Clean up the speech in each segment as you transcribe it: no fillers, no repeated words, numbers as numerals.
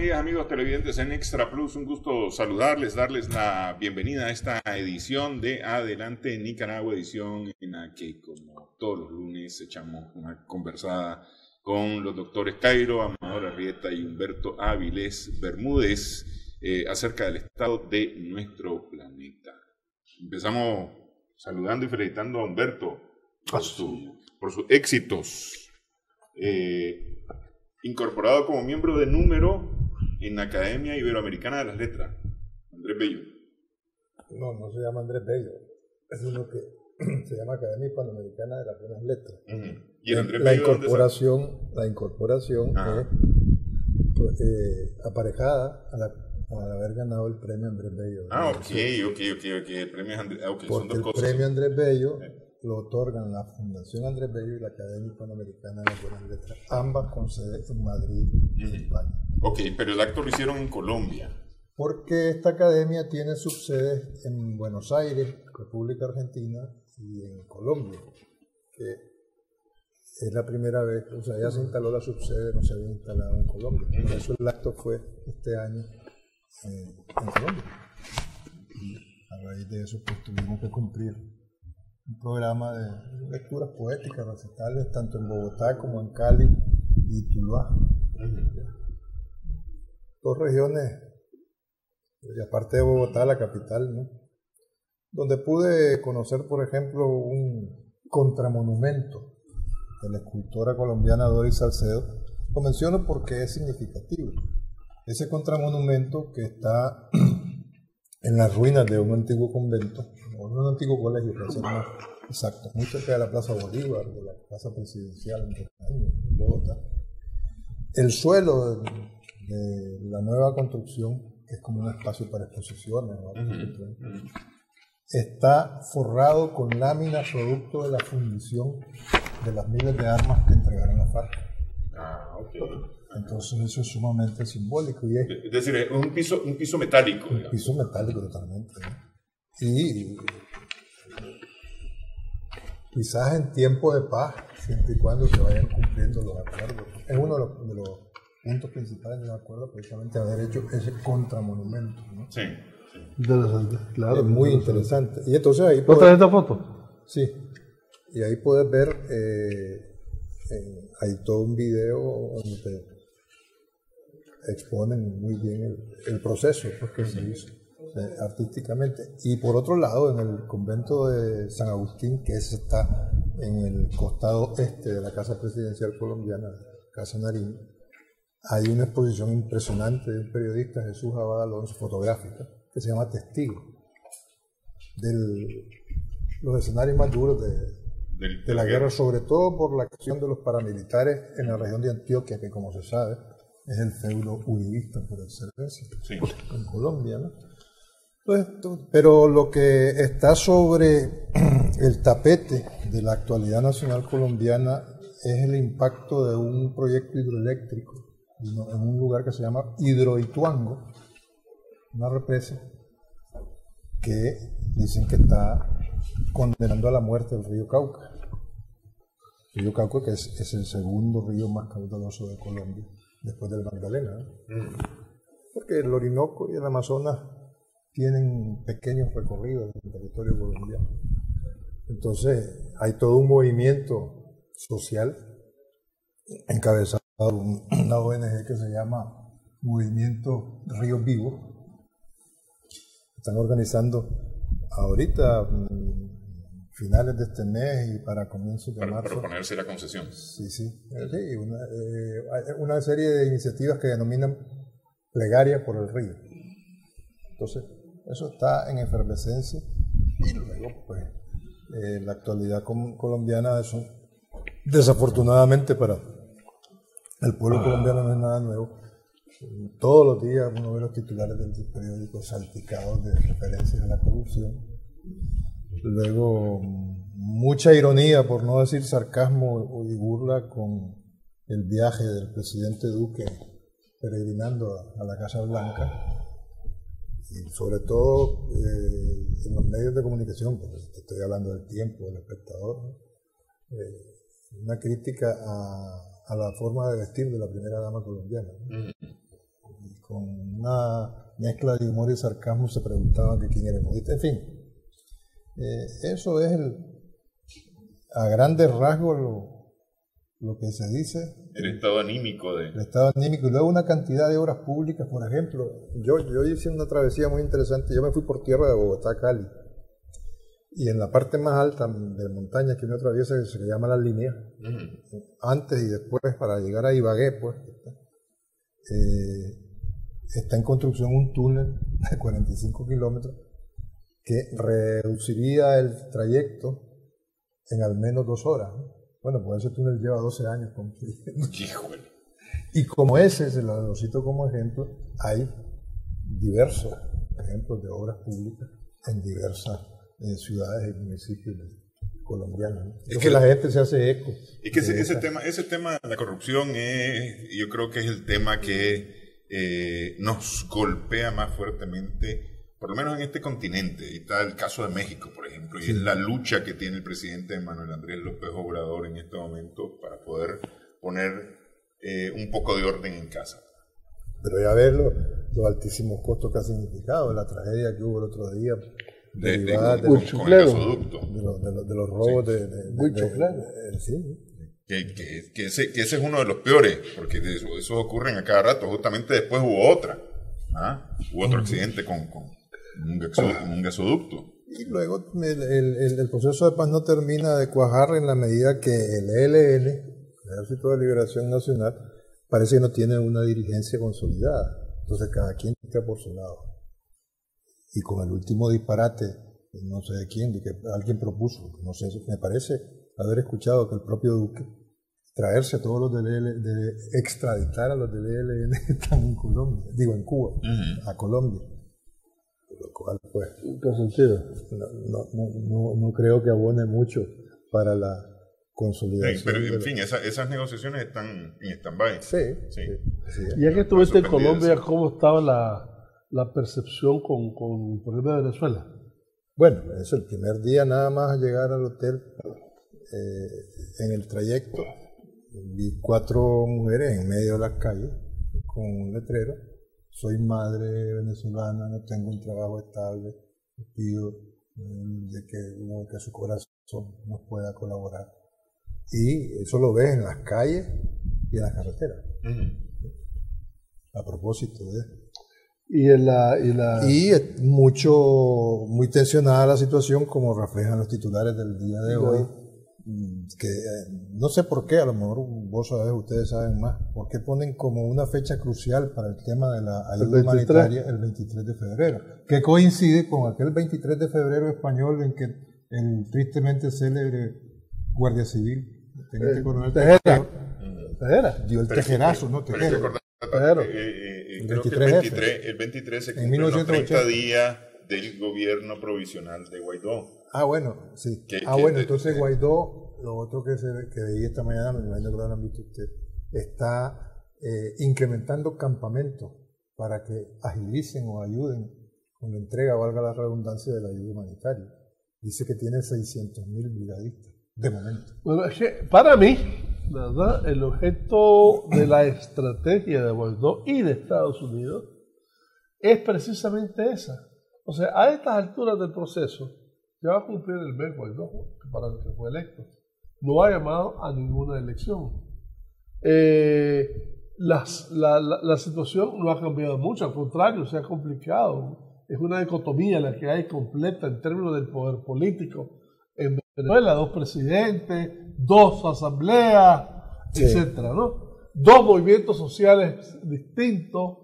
amigas, amigos televidentes en Extra Plus, un gusto saludarles, darles la bienvenida a esta edición de Adelante Nicaragua, edición en la que, como todos los lunes, echamos una conversada con los doctores Cairo, Amador Arrieta y Humberto Áviles Bermúdez acerca del estado de nuestro planeta. Empezamos saludando y felicitando a Humberto por sus éxitos. Incorporado como miembro de número en la Academia Iberoamericana de las Letras, Andrés Bello. No se llama Andrés Bello, es uno que se llama Academia Panamericana de las Buenas Letras. ¿Y el Andrés la Bello incorporación es aparejada al haber ganado el premio Andrés Bello. Ok. El premio Andrés, porque son dos cosas. El premio Andrés Bello lo otorgan la Fundación Andrés Bello y la Academia Panamericana de las Buenas Letras, ambas con sede en Madrid, España. Ok, pero el acto lo hicieron en Colombia. Porque esta academia tiene subsedes en Buenos Aires, República Argentina, y en Colombia, que es la primera vez, o sea, ya se instaló la subsede, no se había instalado en Colombia. Por eso el acto fue este año en Colombia. Y a raíz de eso, pues tuvimos que cumplir un programa de lecturas poéticas, recitales, tanto en Bogotá como en Cali y Tuluá. Dos regiones, y aparte de Bogotá, la capital, ¿no? Donde pude conocer, por ejemplo, un contramonumento de la escultora colombiana Doris Salcedo. Lo menciono porque es significativo. Ese contramonumento que está en las ruinas de un antiguo convento, o un antiguo colegio, para ser más exacto, muy cerca de la Plaza Bolívar, de la Casa Presidencial en Bogotá. El suelo de la nueva construcción, que es como un espacio para exposiciones, ¿no? Está forrado con láminas producto de la fundición de las miles de armas que entregaron las FARC. Entonces eso es sumamente simbólico. Y es decir, es un piso metálico. Un piso metálico totalmente, ¿no? Y quizás en tiempo de paz, siempre y cuando se vayan cumpliendo los acuerdos. Es uno de los puntos principales del acuerdo, precisamente haber hecho ese contramonumento, ¿no? Sí. Claro, es muy interesante. Y entonces ahí ¿Vos traes esta foto? Sí. Y ahí puedes ver, hay todo un video donde te exponen muy bien el proceso que se hizo artísticamente. Y por otro lado, en el convento de San Agustín, que ese está en el costado este de la Casa Presidencial Colombiana, Casa Nariño, hay una exposición impresionante del periodista Jesús Abad Alonso, fotográfica, que se llama Testigo, de los escenarios más duros de la guerra, sobre todo por la acción de los paramilitares en la región de Antioquia, que como se sabe es el feudo uribista por excelencia, en Colombia, ¿no? Entonces, pero lo que está sobre el tapete de la actualidad nacional colombiana es el impacto de un proyecto hidroeléctrico en un lugar que se llama Hidroituango, una represa que dicen que está condenando a la muerte el río Cauca. El río Cauca, que es el segundo río más caudaloso de Colombia, después del Magdalena, ¿no? Porque el Orinoco y el Amazonas tienen pequeños recorridos en el territorio colombiano. Entonces, hay todo un movimiento social encabezado por una ONG que se llama Movimiento Ríos Vivos. Están organizando ahorita, finales de este mes y para comienzos de marzo. Para ponerse la concesión. Sí, una serie de iniciativas que denominan Plegaria por el Río. Entonces, eso está en efervescencia y luego, pues, la actualidad colombiana, eso, desafortunadamente para el pueblo colombiano no es nada nuevo. Todos los días uno ve los titulares del periódico salpicados de referencias a la corrupción. Luego, mucha ironía, por no decir sarcasmo y burla, con el viaje del presidente Duque peregrinando a la Casa Blanca. Y sobre todo en los medios de comunicación, porque estoy hablando del Tiempo, del Espectador, ¿no? Una crítica a la forma de vestir de la primera dama colombiana, ¿no? con una mezcla de humor y sarcasmo se preguntaban que quién era el modista. En fin, eso es a grandes rasgos lo que se dice. El estado anímico de... El estado anímico. Y luego una cantidad de obras públicas, por ejemplo. Yo hice una travesía muy interesante. Yo me fui por tierra de Bogotá a Cali. Y en la parte más alta de montaña que uno atraviesa, que se le llama La Línea, antes y después, para llegar a Ibagué, pues, está en construcción un túnel de 45 kilómetros que reduciría el trayecto en al menos 2 horas, ¿no? Bueno, pues ese túnel lleva 12 años construyendo. Y como ese, se lo cito como ejemplo, hay diversos ejemplos de obras públicas en diversas ciudades y municipios colombianos, ¿no? Es que la gente se hace eco. Es que ese tema de la corrupción yo creo que es el tema que nos golpea más fuertemente, por lo menos en este continente. Y está el caso de México, por ejemplo, y es la lucha que tiene el presidente Manuel Andrés López Obrador en este momento para poder poner un poco de orden en casa. Pero ya ver los altísimos costos que ha significado, la tragedia que hubo el otro día, con el gasoducto. De los robos sí. Que ese es uno de los peores, porque eso ocurren a cada rato. Justamente después hubo otra. Hubo otro accidente con un gasoducto. Y luego el proceso de paz no termina de cuajar en la medida que el ELN, el Ejército de Liberación Nacional, parece que no tiene una dirigencia consolidada. Entonces cada quien está por su lado. Y con el último disparate, no sé de quién, de que alguien propuso, no sé, me parece haber escuchado que el propio Duque traerse a todos los de extraditar a los del ELN que están en Colombia, digo en Cuba, a Colombia. Lo cual, pues, no creo que abone mucho para la consolidación. Pero en fin, esas negociaciones están en stand-by. Sí. Ya que estuviste en Colombia, ¿cómo estaba la percepción con el problema de Venezuela? Bueno, eso, el primer día nada más llegar al hotel, en el trayecto, vi 4 mujeres en medio de las calles con un letrero: soy madre venezolana, no tengo un trabajo estable, pido de que su corazón nos pueda colaborar. Y eso lo ves en las calles y en las carreteras. A propósito de... Y es muy tensionada la situación, como reflejan los titulares del día de hoy, que no sé por qué, a lo mejor vos sabés, ustedes saben más, por qué ponen como una fecha crucial para el tema de la ayuda humanitaria el 23 de febrero, que coincide con aquel 23 de febrero español en que el tristemente célebre guardia civil, teniente coronel Tejera, dio el tejerazo, ¿no? Tejera. El 23 se cumplen los 30 días del gobierno provisional de Guaidó. Bueno, sí. Entonces Guaidó, lo otro que veía esta mañana, me imagino que lo habrán visto ustedes, está incrementando campamentos para que agilicen o ayuden con la entrega, valga la redundancia, de la ayuda humanitaria. Dice que tiene 600.000 brigadistas, de momento. Bueno, es que para mí, ¿verdad?, el objeto de la estrategia de Guaidó y de Estados Unidos es precisamente esa. O sea, a estas alturas del proceso, ya va a cumplir el mes Guaidó, para el que fue electo. No ha llamado a ninguna elección. La situación no ha cambiado mucho, al contrario, se ha complicado. Es una dicotomía la que hay completa en términos del poder político. En Venezuela, 2 presidentes, 2 asambleas, etcétera, ¿no? 2 movimientos sociales distintos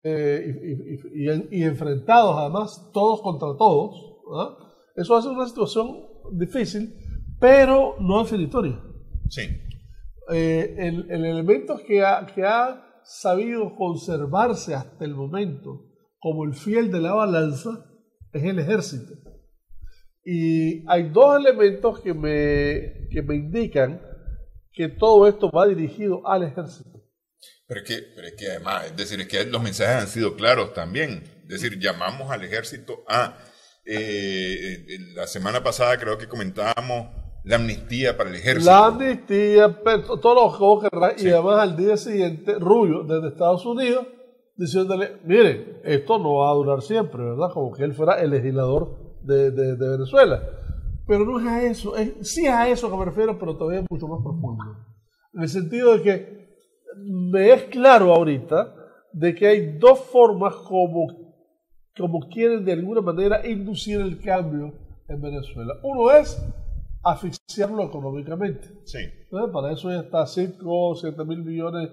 y enfrentados, además, todos contra todos, ¿verdad? Eso hace una situación difícil, pero no definitoria. Sí. El elemento que ha sabido conservarse hasta el momento como el fiel de la balanza es el ejército. Y hay 2 elementos que me indican que todo esto va dirigido al ejército. Pero es que además, es decir, es que los mensajes han sido claros también. Es decir, llamamos al ejército a... la semana pasada creo que comentábamos la amnistía para el ejército. La amnistía, todos los juegos que... Sí. Y además al día siguiente, Rubio, desde Estados Unidos, diciéndole, miren, esto no va a durar siempre, ¿verdad? Como que él fuera el legislador de Venezuela. Pero no es a eso, sí es a eso que me refiero, pero todavía es mucho más profundo. En el sentido de que me es claro ahorita de que hay dos formas como quieren de alguna manera inducir el cambio en Venezuela. Uno es asfixiarlo económicamente. Sí. Para eso ya está Citgo, 7.000 millones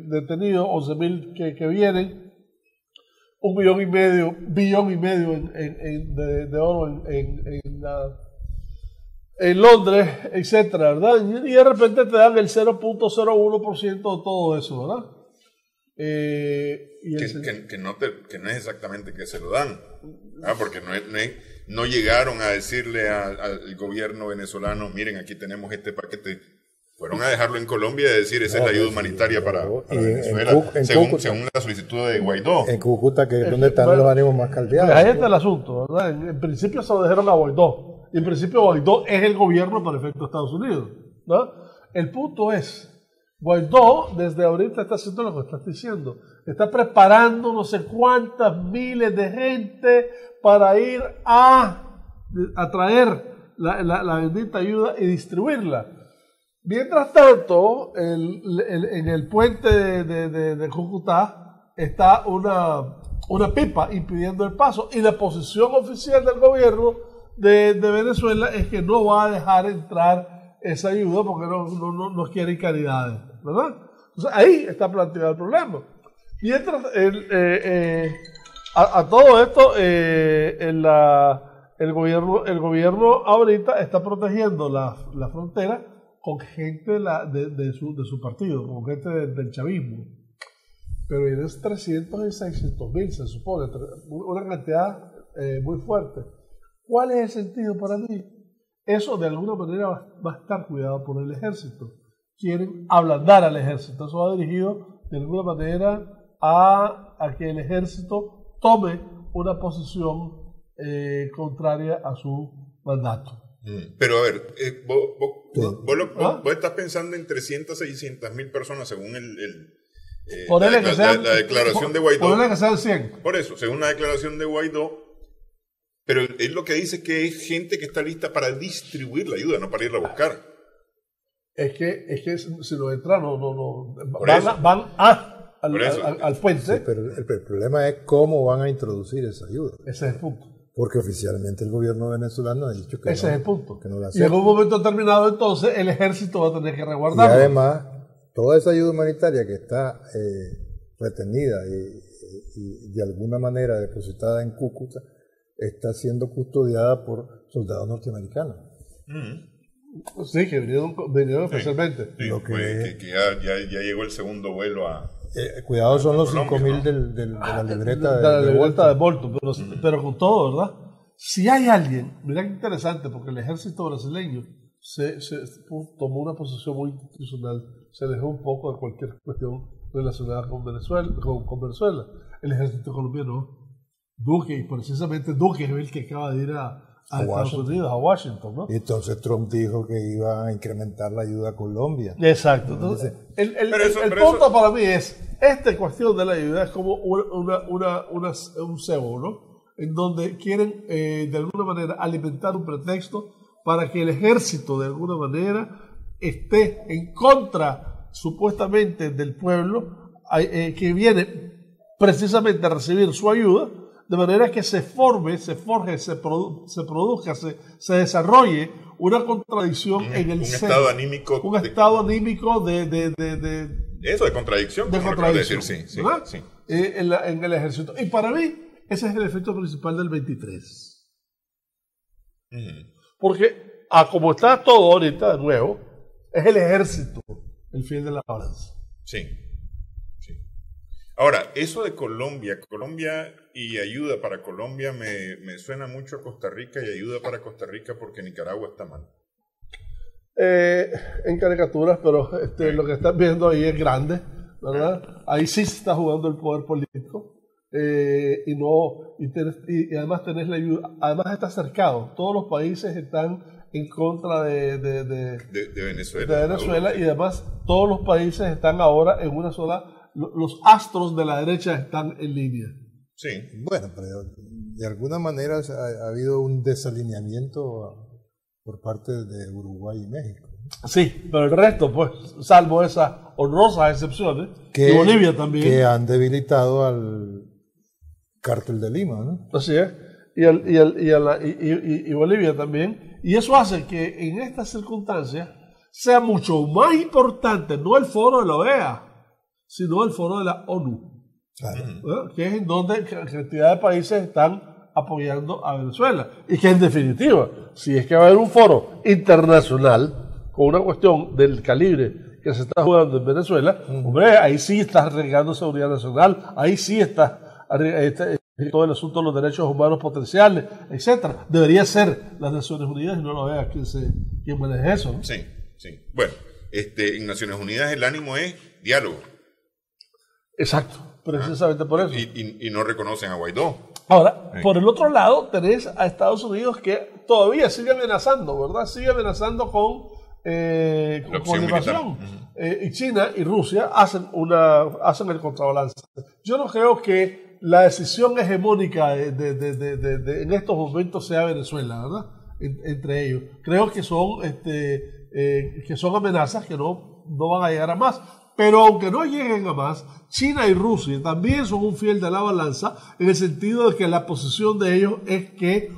detenidos, 11.000 que vienen, 1,5 billón de oro en Londres, etcétera, ¿verdad? Y de repente te dan el 0.01% de todo eso, ¿verdad? Que no es exactamente que se lo dan, porque no llegaron a decirle al gobierno venezolano, miren, aquí tenemos este paquete. Fueron a dejarlo en Colombia y decir, esa es la ayuda humanitaria para Venezuela, según la solicitud de Guaidó. En Cúcuta, que es donde están los ánimos más caldeados. Ahí está el asunto, ¿verdad? En principio se lo dejaron a Guaidó. Y en principio Guaidó es el gobierno para efecto de Estados Unidos, ¿no? El punto es, Guaidó desde ahorita está haciendo lo que estás diciendo. Está preparando no sé cuántas miles de gente para ir a traer la bendita ayuda y distribuirla. Mientras tanto, en el puente de Cúcuta está una pipa impidiendo el paso, y la posición oficial del gobierno de Venezuela es que no va a dejar entrar esa ayuda porque no quieren caridades, ¿verdad? Entonces ahí está planteado el problema. Mientras a todo esto el gobierno ahorita está protegiendo la frontera con gente de su partido, con gente del chavismo. Pero vienen 300 y 600 mil, se supone, una cantidad muy fuerte. ¿Cuál es el sentido para mí? Eso de alguna manera va a estar cuidado por el ejército. Quieren ablandar al ejército. Eso va dirigido de alguna manera a que el ejército tome una posición contraria a su mandato. Pero a ver, vos estás pensando en 300, 600 mil personas según la declaración de Guaidó. Ponele que sean 100. Por eso, según la declaración de Guaidó, pero él lo que dice es que es gente que está lista para distribuir la ayuda, no para irla a buscar. Es que si no entran, van al puente. Sí, pero el problema es cómo van a introducir esa ayuda. Ese es el punto. Porque oficialmente el gobierno venezolano ha dicho que ese es el punto. Que no la y en un momento determinado, entonces, el ejército va a tener que resguardarlo. Y además, toda esa ayuda humanitaria que está retenida y de alguna manera depositada en Cúcuta está siendo custodiada por soldados norteamericanos. Sí, que vinieron especialmente. Sí, que ya llegó el segundo vuelo a... cuidado, son los 5.000 de la libreta de la vuelta de Bolton, pero con todo, ¿verdad? Si hay alguien, mira qué interesante, porque el ejército brasileño se tomó una posición muy institucional, se alejó un poco de cualquier cuestión relacionada con Venezuela. El ejército colombiano, Duque, y precisamente Duque es el que acaba de ir a Estados Unidos, a Washington, ¿no? Y entonces Trump dijo que iba a incrementar la ayuda a Colombia. Exacto. Entonces, el punto para mí es, esta cuestión de la ayuda es como un cebo, ¿no? En donde quieren de alguna manera alimentar un pretexto para que el ejército de alguna manera esté en contra supuestamente del pueblo que viene precisamente a recibir su ayuda, de manera que se forme, se forje, se produzca, se desarrolle una contradicción en el estado anímico. Un estado anímico de eso, de contradicción. De contradicción. Decir, sí. En el ejército. Y para mí, ese es el efecto principal del 23. Porque, como está todo ahorita de nuevo, es el ejército el fiel de la balanza. Sí. Ahora, eso de Colombia y ayuda para Colombia me suena mucho a Costa Rica y ayuda para Costa Rica porque Nicaragua está mal. En caricaturas, pero lo que están viendo ahí es grande, ¿verdad? Ahí sí se está jugando el poder político y además tenés la ayuda, además está cercado. Todos los países están en contra de Venezuela y además todos los países están ahora en una sola los astros de la derecha están en línea. Sí. Bueno, pero de alguna manera ha habido un desalineamiento por parte de Uruguay y México. Sí, pero el resto, pues, salvo esas honrosas excepciones, y Bolivia también. Que han debilitado al cártel de Lima, ¿no? Así es. Y Bolivia también. Y eso hace que en estas circunstancias sea mucho más importante no el foro de la OEA, sino el foro de la ONU. Claro. Que es en donde cantidad de países están apoyando a Venezuela. Y que en definitiva, si es que va a haber un foro internacional con una cuestión del calibre que se está jugando en Venezuela, hombre, ahí sí está arriesgando seguridad nacional, ahí sí está todo el asunto de los derechos humanos potenciales, etcétera. Debería ser las Naciones Unidas y no lo vea quién maneja eso, ¿no? Sí, sí. Bueno, en Naciones Unidas el ánimo es diálogo. Exacto, precisamente por eso. Y no reconocen a Guaidó. Ahora, por el otro lado, tenés a Estados Unidos que todavía sigue amenazando, ¿verdad? Sigue amenazando con invasión. Y China y Rusia hacen el contrabalance. Yo no creo que la decisión hegemónica en estos momentos sea Venezuela, ¿verdad? Entre ellos. Creo que son amenazas que no van a llegar a más. Pero aunque no lleguen a más, China y Rusia también son un fiel de la balanza en el sentido de que la posición de ellos es que,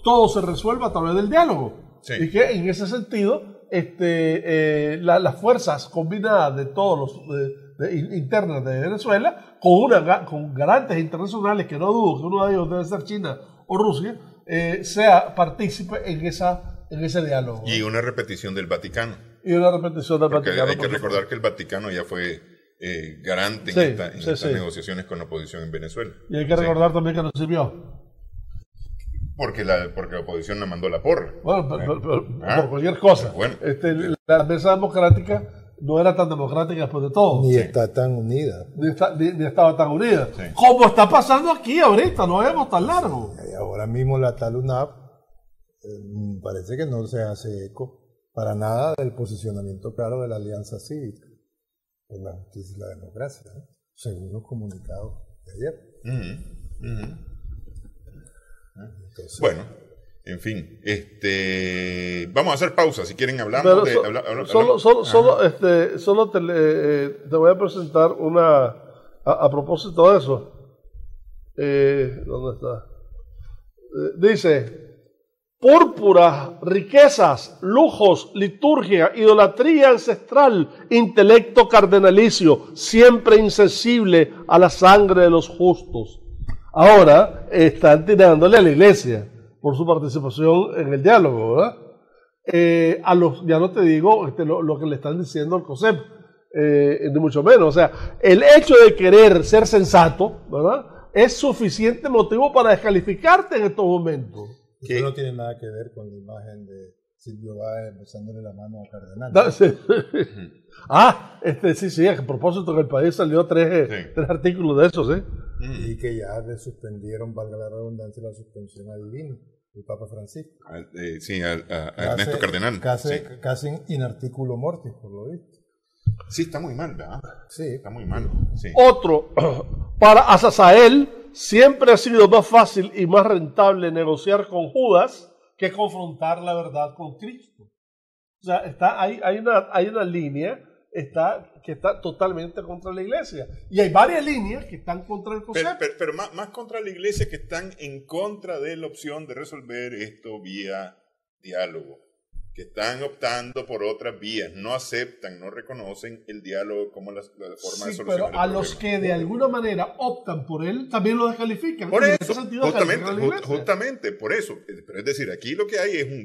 todo se resuelva a través del diálogo. Sí. Y que en ese sentido las fuerzas combinadas de todos los internas de Venezuela con garantes internacionales que no dudo que uno de ellos debe ser China o Rusia sea partícipe en ese diálogo. Y una repetición del Vaticano. Porque hay que recordar que el Vaticano ya fue garante en estas negociaciones con la oposición en Venezuela. Y hay que recordar también que no sirvió. Porque la oposición la mandó la porra. Bueno, por cualquier cosa. Bueno. La mesa democrática no era tan democrática después de todo. Ni está tan unida. Ni estaba tan unida. Sí. Como está pasando aquí ahorita, no vemos tan largo. Y ahora mismo la tal UNAP parece que no se hace eco para nada del posicionamiento claro de la Alianza Cívica por la justicia y la democracia, ¿no? Según los comunicados de ayer. Entonces, bueno, en fin, vamos a hacer pausa si quieren hablamos solo te voy a presentar a propósito de eso. ¿Dónde está? Dice: púrpura, riquezas, lujos, liturgia, idolatría ancestral, intelecto cardenalicio, siempre insensible a la sangre de los justos. Ahora están tirándole a la iglesia por su participación en el diálogo, ¿verdad? Ya no te digo lo que le están diciendo al COSEP, ni mucho menos. O sea, el hecho de querer ser sensato, ¿verdad?, es suficiente motivo para descalificarte en estos momentos. Eso no tiene nada que ver con la imagen de Silvio Báez besándole la mano a Cardenal. Sí, a propósito que el país salió tres artículos de esos, ¿eh? Y que ya le suspendieron, valga la redundancia, la suspensión a Divino, el Papa Francisco. A Ernesto Cardenal. Casi in articulo mortis, por lo visto. Sí, está muy mal, ¿verdad? Sí. Está muy mal. Sí. Otro, para Azazael siempre ha sido más fácil y más rentable negociar con Judas que confrontar la verdad con Cristo. O sea, hay una línea que está totalmente contra la iglesia. Y hay varias líneas que están contra el concepto. Pero más contra la iglesia, que están en contra de la opción de resolver esto vía diálogo. Que están optando por otras vías, no aceptan, no reconocen el diálogo como la forma de solucionar pero a los que de alguna manera optan por él, también lo descalifican. Por eso, justamente, por eso. Pero es decir, aquí lo que hay es un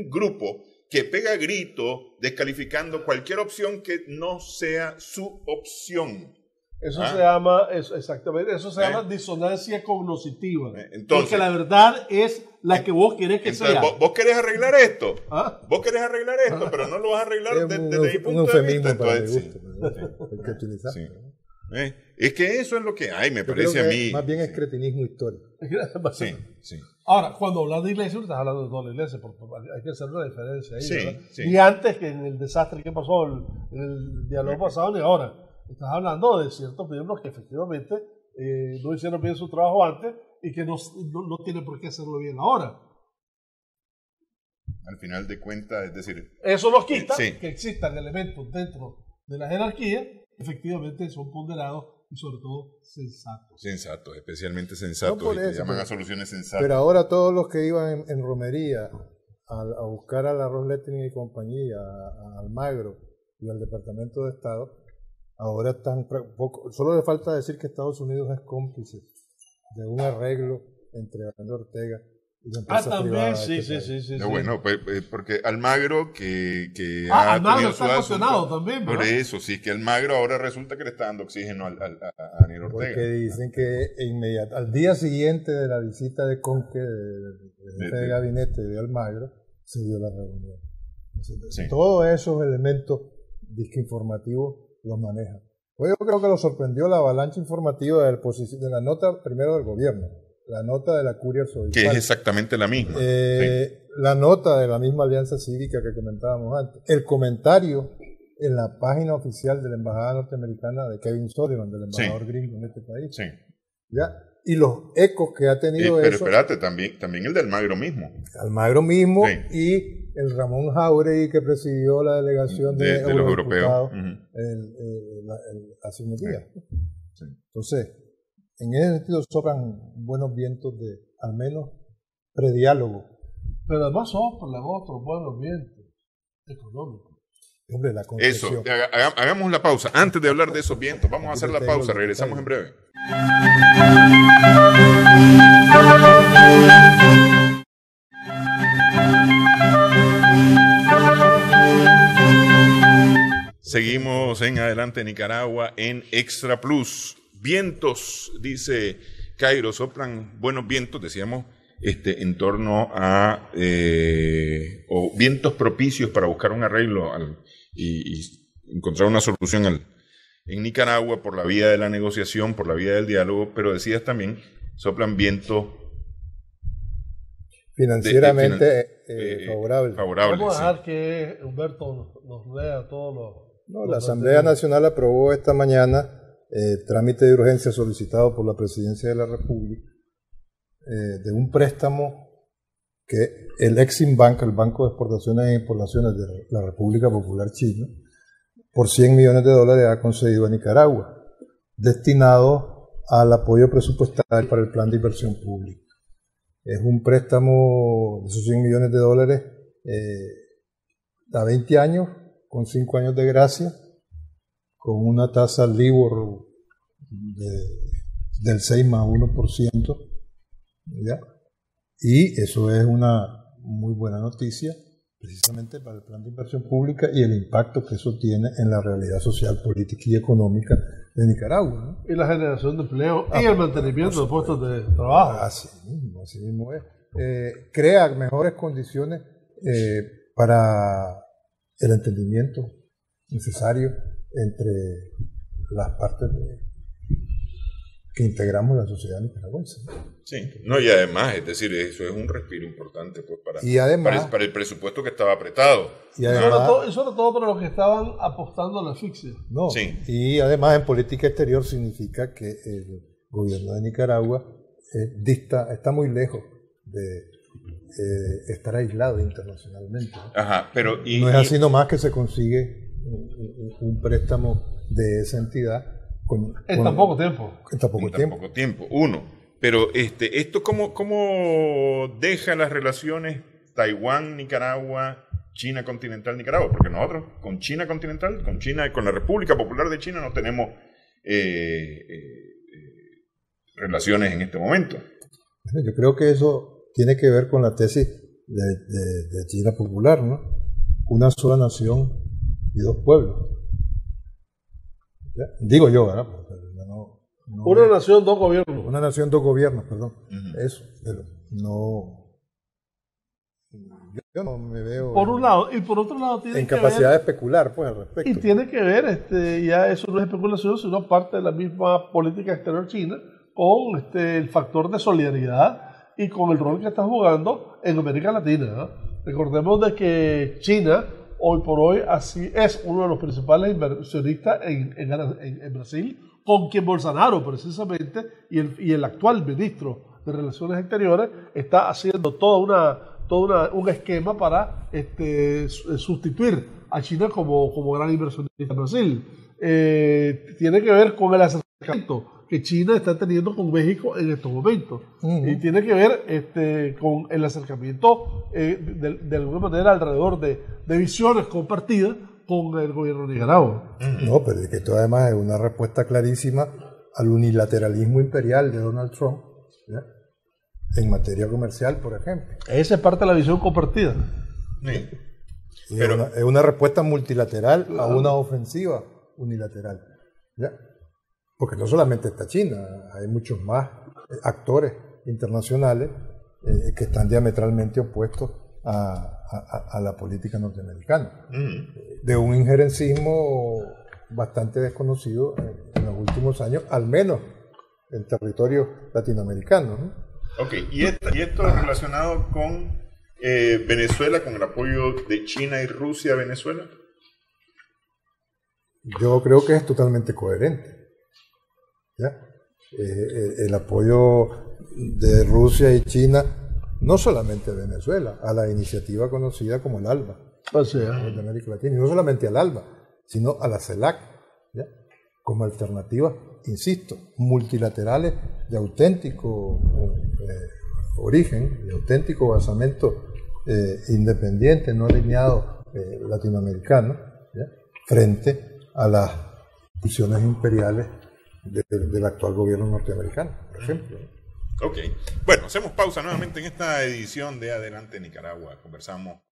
grupo que pega gritos descalificando cualquier opción que no sea su opción. Eso se llama, exactamente, eso se llama disonancia cognoscitiva. Porque la verdad es la que vos querés que sea. Vos querés arreglar esto. Vos querés arreglar esto, pero no lo vas a arreglar desde mi punto de vista. Es que eso es lo que hay, me parece a mí. Más bien es cretinismo histórico. Sí. Ahora, cuando hablas de iglesia, estás hablando de toda la iglesia, porque hay que hacer una diferencia ahí. Sí. Ni antes que en el desastre que pasó en el diálogo pasado, ni ahora. estás hablando de ciertos miembros que efectivamente no hicieron bien su trabajo antes y que no tienen por qué hacerlo bien ahora. Al final de cuentas, es decir... Eso nos quita que existan elementos dentro de la jerarquía, efectivamente son ponderados y sobre todo sensatos. Sensatos, especialmente sensatos, no que llaman a soluciones sensatas. Pero ahora todos los que iban en romería a buscar a la Rosletin y compañía, a Almagro y al Departamento de Estado, ahora están... Solo le falta decir que Estados Unidos es cómplice de un arreglo entre Alejandro Ortega y la empresa también, privada. Sí. Bueno, pues, porque Almagro que Almagro está emocionado también, ¿verdad? Por eso, sí, que Almagro ahora resulta que le está dando oxígeno a Daniel Ortega. Porque dicen que al día siguiente de la visita de Conque, del jefe de gabinete de Almagro, se dio la reunión. Entonces, todos esos elementos informativos los manejan. Pues yo creo que lo sorprendió la avalancha informativa de la nota primero del gobierno, la nota de la Curia Arzobispal. Que es exactamente la misma. La nota de la misma Alianza Cívica que comentábamos antes. El comentario en la página oficial de la Embajada Norteamericana de Kevin Sullivan, del embajador gringo en este país. Sí. ¿Ya? Y los ecos que ha tenido pero eso. Pero espérate, también el de Almagro mismo. Almagro mismo y el Ramón Jauregui que presidió la delegación de los europeos. hace unos días. Sí. Entonces, en ese sentido soplan buenos vientos de, al menos, prediálogo. Pero además soplan otros buenos vientos económicos. Hombre, la concesión. Eso, hagamos la pausa. Antes de hablar de esos vientos, vamos a hacer la pausa. Regresamos en breve. Seguimos en Adelante Nicaragua en Extra Plus. Vientos, dice Cairo, soplan buenos vientos, decíamos, en torno a o vientos propicios para buscar un arreglo y encontrar una solución en Nicaragua por la vía de la negociación, por la vía del diálogo, pero decías también, soplan vientos financieramente favorables. Vamos a dejar que Humberto nos lea todos los... No, la Asamblea Nacional aprobó esta mañana trámite de urgencia solicitado por la Presidencia de la República de un préstamo que el Eximbank, el Banco de Exportaciones e Importaciones de la República Popular China, por $100 millones ha concedido a Nicaragua, destinado al apoyo presupuestario para el plan de inversión pública. Es un préstamo de esos $100 millones a 20 años, con 5 años de gracia, con una tasa LIBOR del 6 más 1%, ¿ya? Y eso es una muy buena noticia, precisamente para el plan de inversión pública y el impacto que eso tiene en la realidad social, política y económica de Nicaragua, ¿no? Y la generación de empleo y el mantenimiento de puestos de trabajo. Así mismo es. Crea mejores condiciones para el entendimiento necesario entre las partes que integramos la sociedad nicaragüense. Sí, no, y además, es decir, eso es un respiro importante pues, para el presupuesto que estaba apretado. Y además, sobre todo para los que estaban apostando a la asfixia. No, sí. Y además en política exterior significa que el gobierno de Nicaragua está muy lejos de estar aislado internacionalmente. Ajá, pero no es así nomás que se consigue un préstamo de esa entidad en tan poco tiempo. En tan poco tiempo. Pero esto cómo deja las relaciones Taiwán, Nicaragua, China continental, Nicaragua, porque nosotros con China continental, con la República Popular de China no tenemos relaciones en este momento. Yo creo que eso tiene que ver con la tesis de China Popular, ¿no? Una sola nación y dos pueblos. ¿Ya? Digo yo, ¿verdad? Una nación, dos gobiernos. Una nación, dos gobiernos, perdón. Uh-huh. Eso, pero no... Yo no me veo... Por un lado, y por otro lado tiene en capacidad de especular, pues, al respecto. Y tiene que ver, ya eso no es especulación, sino parte de la misma política exterior china con el factor de solidaridad y con el rol que está jugando en América Latina, ¿no? Recordemos de que China hoy por hoy así es uno de los principales inversionistas en Brasil, con quien Bolsonaro precisamente y el actual ministro de Relaciones Exteriores está haciendo un esquema para sustituir a China como gran inversionista en Brasil. Tiene que ver con el acercamiento que China está teniendo con México en estos momentos. Y tiene que ver con el acercamiento de alguna manera alrededor de visiones compartidas con el gobierno de Nicaragua. No, pero es que esto además es una respuesta clarísima al unilateralismo imperial de Donald Trump, ¿ya? En materia comercial, por ejemplo. Esa es parte de la visión compartida. Sí. Pero es una respuesta multilateral a una ofensiva unilateral, ¿ya? Porque no solamente está China, hay muchos más actores internacionales que están diametralmente opuestos a la política norteamericana, de un injerencismo bastante desconocido en los últimos años, al menos en territorio latinoamericano, ¿no? Ok, y esto relacionado con Venezuela, con el apoyo de China y Rusia a Venezuela. Yo creo que es totalmente coherente, ¿ya? El apoyo de Rusia y China, no solamente a Venezuela, a la iniciativa conocida como el ALBA, de América Latina, y no solamente al ALBA, sino a la CELAC, ¿ya? Como alternativas, insisto, multilaterales de auténtico origen, de auténtico basamento independiente, no alineado latinoamericano, ¿ya? Frente a las visiones imperiales del actual gobierno norteamericano, por ejemplo. Ok. Bueno, hacemos pausa nuevamente en esta edición de Adelante Nicaragua. Conversamos con los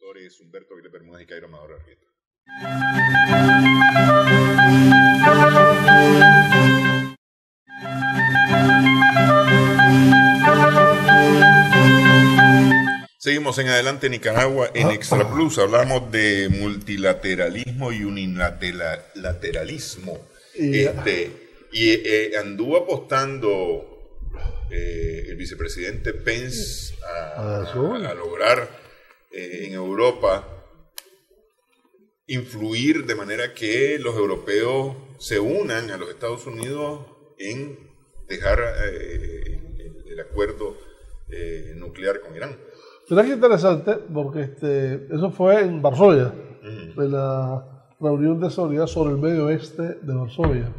doctores Humberto Avilés Bermúdez y Cairo Amador Arrieta. Seguimos en Adelante Nicaragua en Extra Plus. Hablamos de multilateralismo y unilateralismo. Anduvo apostando el vicepresidente Pence a lograr en Europa influir de manera que los europeos se unan a los Estados Unidos en dejar el acuerdo nuclear con Irán. Será que interesante, porque eso fue en Varsovia, en la reunión de seguridad sobre el medio oeste de Varsovia.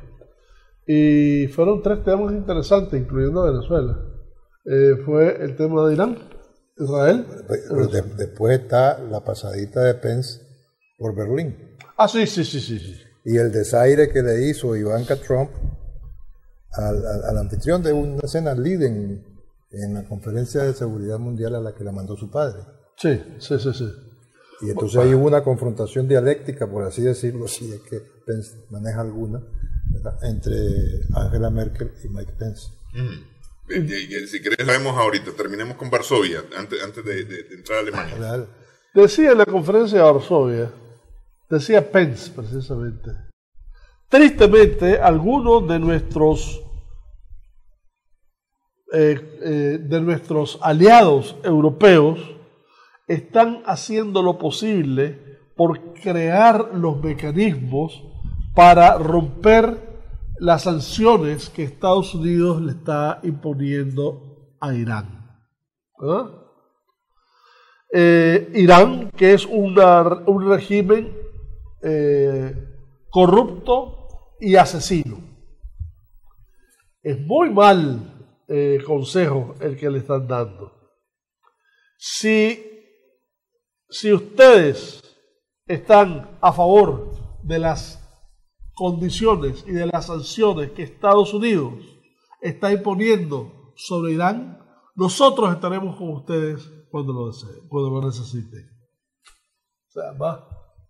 Y fueron 3 temas interesantes, incluyendo Venezuela. Fue el tema de Irán, Israel. Pero después está la pasadita de Pence por Berlín. Ah, sí. Y el desaire que le hizo Ivanka Trump al anfitrión de una cena Liden en la conferencia de seguridad mundial a la que la mandó su padre. Sí. Y entonces ahí hubo una confrontación dialéctica, por así decirlo, si es que Pence maneja alguna, ¿verdad?, entre Angela Merkel y Mike Pence. Si querés la vemos ahorita, terminemos con Varsovia, antes de entrar a Alemania. Claro. Decía en la conferencia de Varsovia, decía Pence precisamente, tristemente algunos de nuestros aliados europeos están haciendo lo posible por crear los mecanismos para romper las sanciones que Estados Unidos le está imponiendo a Irán. Irán, que es un régimen corrupto y asesino. Es muy mal consejo el que le están dando. Si ustedes están a favor de las condiciones y de las sanciones que Estados Unidos está imponiendo sobre Irán, nosotros estaremos con ustedes cuando lo deseen, cuando lo necesiten. O sea,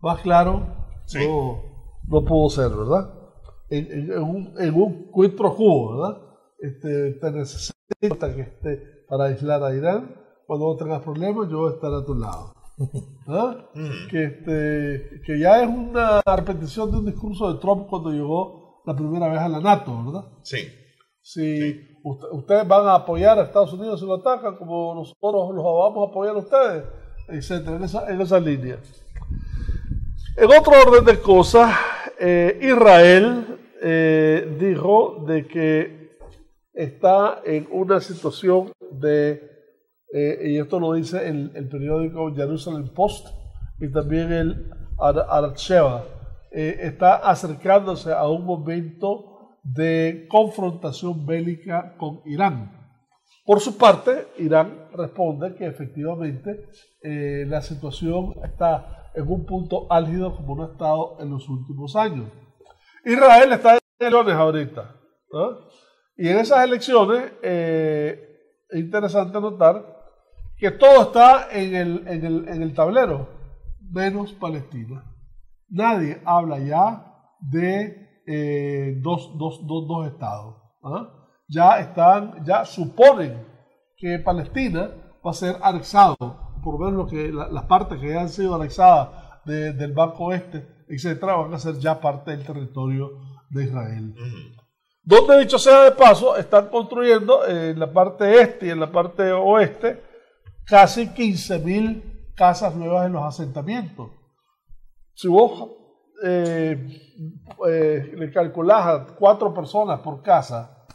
más claro, sí, no pudo ser, ¿verdad? En un quid pro quo, ¿verdad? Te necesita que esté para aislar a Irán. Cuando vos tengas problemas, yo voy a estar a tu lado. ¿Ah? Que ya es una repetición de un discurso de Trump cuando llegó la primera vez a la NATO, ¿verdad? Sí. Si ustedes van a apoyar a Estados Unidos si lo atacan, como nosotros los vamos a apoyar a ustedes, etcétera, en esa línea. En otro orden de cosas, Israel dijo de que está en una situación y esto lo dice el periódico Jerusalem Post y también el Arad-Sheva, está acercándose a un momento de confrontación bélica con Irán. Por su parte, Irán responde que efectivamente la situación está en un punto álgido como no ha estado en los últimos años. Israel está en elecciones ahorita, ¿no? Y en esas elecciones es interesante notar que todo está en el tablero, menos Palestina. Nadie habla ya de dos estados. Ya suponen que Palestina va a ser anexado, por lo menos las partes que ya han sido anexadas del Banco Oeste, etcétera, van a ser ya parte del territorio de Israel. Donde, dicho sea de paso, están construyendo en la parte este y en la parte oeste casi 15.000 casas nuevas en los asentamientos. Si vos le calculás a 4 personas por casa,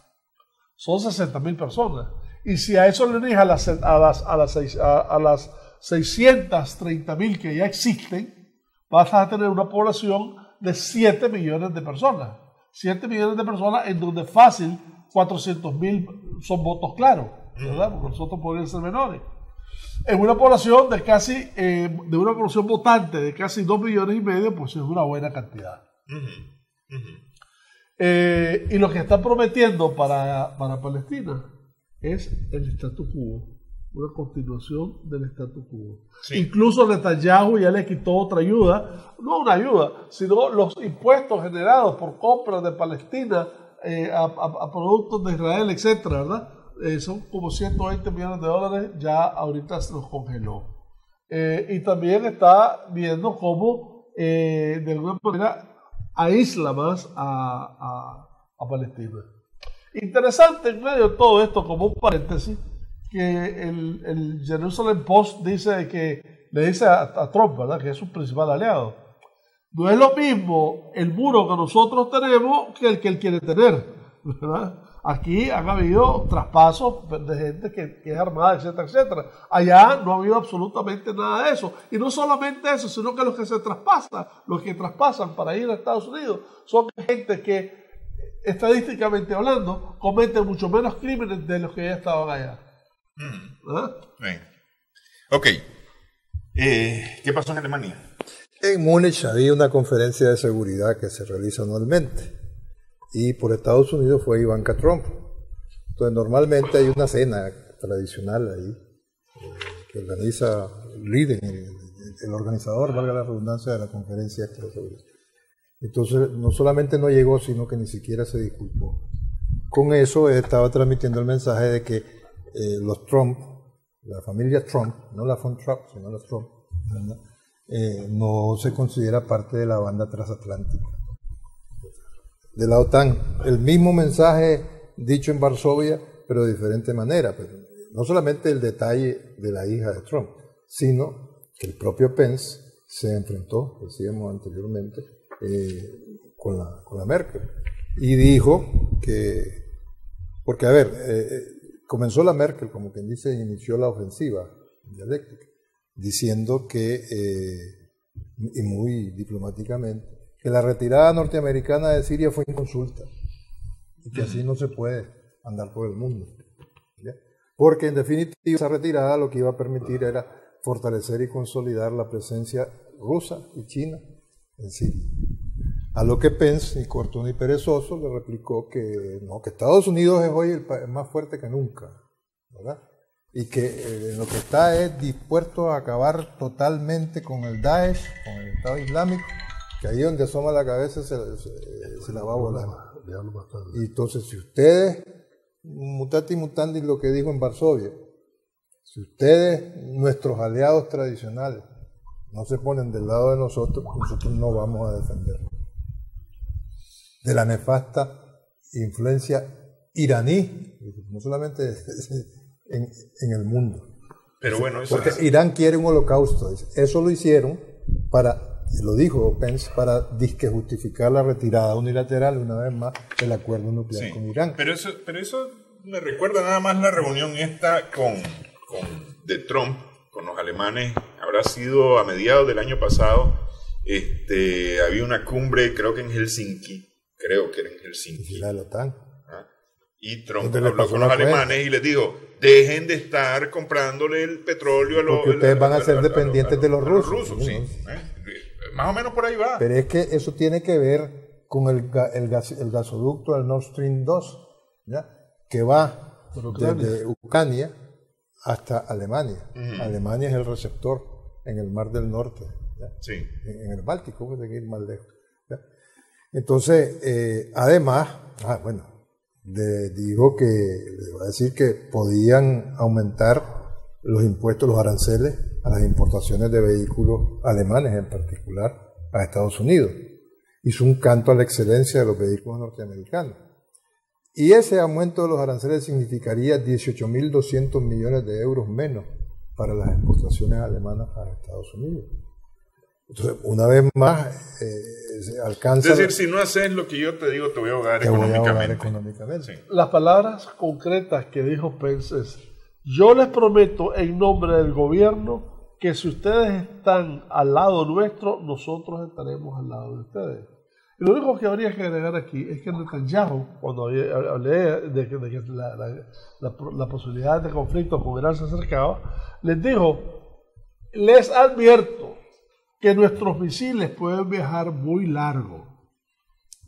son 60.000 personas. Y si a eso le unís a las 630.000 que ya existen, vas a tener una población de 7 millones de personas. 7 millones de personas en donde fácil 400.000 son votos claros, ¿verdad? Porque nosotros podrían ser menores. En una población de casi, de una población votante de casi 2 millones y medio, pues es una buena cantidad. Y lo que están prometiendo para Palestina es el statu quo, una continuación del statu quo. Sí. Incluso Netanyahu ya le quitó otra ayuda, no una ayuda, sino los impuestos generados por compras de Palestina a productos de Israel, etcétera, ¿verdad? Son como 120 millones de dólares, ya ahorita se los congeló. Y también está viendo cómo de alguna manera aísla más a Palestina. Interesante en medio de todo esto, como un paréntesis, que el Jerusalem Post le dice a Trump, ¿verdad?, que es su principal aliado. No es lo mismo el muro que nosotros tenemos que él quiere tener, ¿verdad? Aquí han habido traspasos de gente que es armada, etcétera, etcétera. Allá no ha habido absolutamente nada de eso. Y no solamente eso, sino que los que traspasan para ir a Estados Unidos son gente que, estadísticamente hablando, cometen mucho menos crímenes de los que ya estaban allá. Ok. ¿Qué pasó en Alemania? En Múnich había una conferencia de seguridad que se realiza anualmente. Y por Estados Unidos fue Ivanka Trump. Entonces normalmente hay una cena tradicional ahí que organiza el organizador, valga la redundancia, de la conferencia de seguridad. Entonces no solamente no llegó, sino que ni siquiera se disculpó. Con eso estaba transmitiendo el mensaje de que los Trump, la familia Trump, no la von Trump, sino los Trump, no se considera parte de la banda transatlántica de la OTAN. El mismo mensaje dicho en Varsovia, pero de diferente manera. Pero no solamente el detalle de la hija de Trump, sino que el propio Pence se enfrentó, decíamos anteriormente, con la Merkel. Y dijo que, porque a ver, comenzó la Merkel, como quien dice, inició la ofensiva dialéctica, diciendo que, y muy diplomáticamente, que la retirada norteamericana de Siria fue inconsulta y que así no se puede andar por el mundo, ¿ya? Porque en definitiva esa retirada lo que iba a permitir era fortalecer y consolidar la presencia rusa y china en Siria. A lo que Pence, ni corto ni perezoso, le replicó que no, que Estados Unidos es hoy el más fuerte que nunca, ¿verdad? Y que lo que está es dispuesto a acabar totalmente con el Daesh, con el Estado Islámico, que ahí donde asoma la cabeza se la va a volar. Y entonces, si ustedes, mutati mutandi, lo que dijo en Varsovia, si ustedes, nuestros aliados tradicionales, no se ponen del lado de nosotros no vamos a defender de la nefasta influencia iraní, no solamente en el mundo. Pero bueno, eso porque Irán quiere un holocausto. Eso lo hicieron para lo dijo Pence, para disque justificar la retirada unilateral, una vez más, del acuerdo nuclear con Irán. Pero eso me recuerda nada más la reunión esta de Trump con los alemanes. Habrá sido a mediados del año pasado. Había una cumbre, creo que en Helsinki. La OTAN. Y Trump habló con los alemanes y les dijo: dejen de estar comprándole el petróleo a los porque ustedes van a ser dependientes de los rusos. Sí. Más o menos por ahí va. Pero es que eso tiene que ver con el gasoducto del Nord Stream 2, ¿ya? Que va desde Ucrania hasta Alemania. Alemania es el receptor en el Mar del Norte, ¿ya? Sí. En el Báltico, pues hay que ir más lejos, ¿ya? Entonces, además, dijo que, le va a decir que podían aumentar los impuestos, los aranceles a las importaciones de vehículos alemanes, en particular a Estados Unidos. Hizo un canto a la excelencia de los vehículos norteamericanos. Y ese aumento de los aranceles significaría 18.200 millones de euros menos para las exportaciones alemanas a Estados Unidos. Entonces, una vez más, se alcanza... Es decir, si no haces lo que yo te digo, te voy a ahogar económicamente. Sí. Las palabras concretas que dijo Pence es: yo les prometo en nombre del gobierno que si ustedes están al lado nuestro, nosotros estaremos al lado de ustedes. Y lo único que habría que agregar aquí es que Netanyahu, cuando hablé de que la posibilidad de conflicto con Irán se acercaba, les dijo: les advierto que nuestros misiles pueden viajar muy largo.